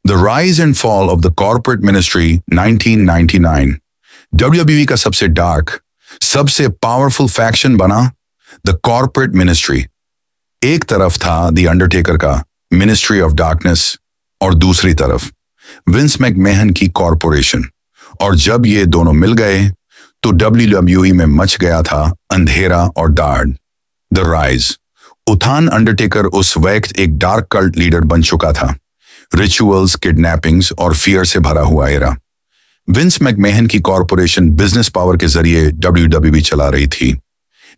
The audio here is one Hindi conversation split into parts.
The rise and fall of the corporate ministry 1999। WWE का सबसे डार्क, सबसे पावरफुल फैक्शन बना द कॉर्पोरेट मिनिस्ट्री। एक तरफ था द अंडरटेकर का मिनिस्ट्री ऑफ डार्कनेस और दूसरी तरफ विंस मैकमहन की कॉरपोरेशन। और जब ये दोनों मिल गए तो WWE में मच गया था अंधेरा और दाढ़। द राइज उत्थान। अंडरटेकर उस वक्त एक डार्क कल्ट लीडर बन चुका था। रिचुअल्स, किडनैपिंग्स और फियर से भरा हुआ एरा। विंस मैकमहन की कॉरपोरेशन बिजनेस पावर के जरिए WWE चला रही थी।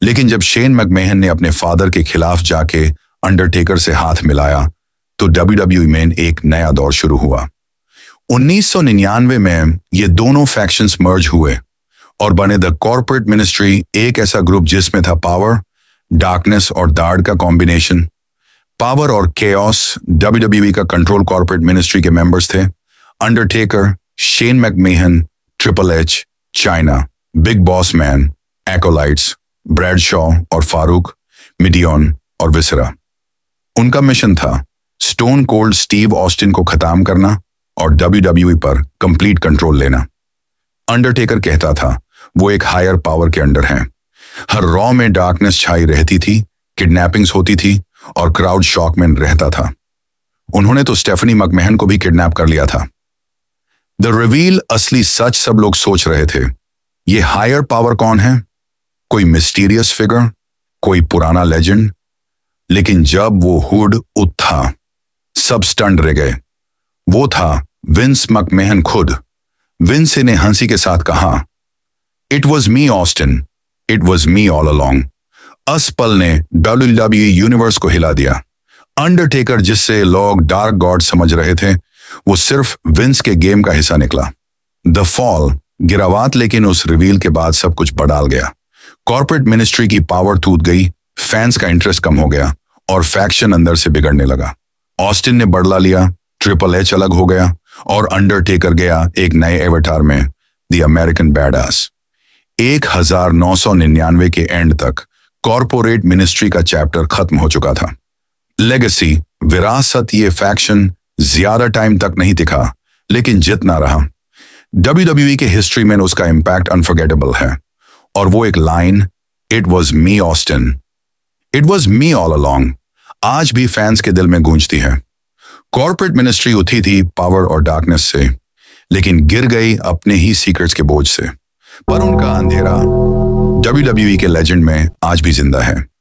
लेकिन जब शेन मैकमहन ने अपने फादर के खिलाफ जाके अंडरटेकर से हाथ मिलाया तो WWE में एक नया दौर शुरू हुआ। 1999 में ये दोनों फैक्शंस मर्ज हुए और बने द कॉर्पोरेट मिनिस्ट्री, एक ऐसा ग्रुप जिसमें था पावर, डार्कनेस और दाढ़ का कॉम्बिनेशन। पावर और केओस WWE का कंट्रोल कॉर्पोरेट मिनिस्ट्री के मेंबर्स थे। Undertaker, Shane McMahon, triple H, Chyna, big boss man, Acolytes, Bradshaw और फारूक, मिडियन और विसरा। उनका मिशन था स्टोन कोल्ड स्टीव ऑस्टिन को खत्म करना और WWE पर कंप्लीट कंट्रोल लेना। अंडरटेकर कहता था वो एक हायर पावर के अंडर हैं। हर रॉ में डार्कनेस छाई रहती थी, किडनैपिंग्स होती थी और क्राउड शॉक में रहता था। उन्होंने तो स्टेफनी मैकमहन को भी किडनैप कर लिया था। द रिवील, असली सच सब लोग सोच रहे थे। ये हायर पावर कौन है? कोई मिस्टीरियस फिगर, कोई पुराना लेजेंड। लेकिन जब वो हुड उठा, सब स्टंड रह गए। वो था विंस मैकमहन खुद। विंस ने हंसी के साथ कहा, it was me Austin, it was me all along. उस पल ने WWE यूनिवर्स को हिला दिया। अंडरटेकर, जिससे लोग डार्क गॉड समझ रहे थे, वो सिर्फ विंस के गेम का हिस्सा निकला। द फॉल, गिरावट। लेकिन उस रिवील के बाद सब कुछ बदल गया। कॉर्पोरेट मिनिस्ट्री की पावर टूट गई, फैंस का इंटरेस्ट कम हो गया और फैक्शन अंदर से बिगड़ने लगा। ऑस्टिन ने बदला लिया, ट्रिपल एच अलग हो गया और अंडरटेकर गया एक नए एवटार में, द अमेरिकन बैडआस। 1999 के एंड तक कॉर्पोरेट मिनिस्ट्री का चैप्टर खत्म हो चुका था। लेगेसी, विरासत, ये फैक्शन ज्यादा टाइम तक नहीं दिखा, लेकिन जितना रहा WWE के हिस्ट्री में उसका इम्पैक्ट अनफॉरगेटेबल है। और वो एक line, it was me Austin, it was me all along, आज भी फैंस के दिल में गूंजती है। कॉर्पोरेट मिनिस्ट्री उठी थी पावर और डार्कनेस से, लेकिन गिर गई अपने ही सीक्रेट्स के बोझ से। पर उनका अंधेरा WWE के लेजेंड में आज भी जिंदा है।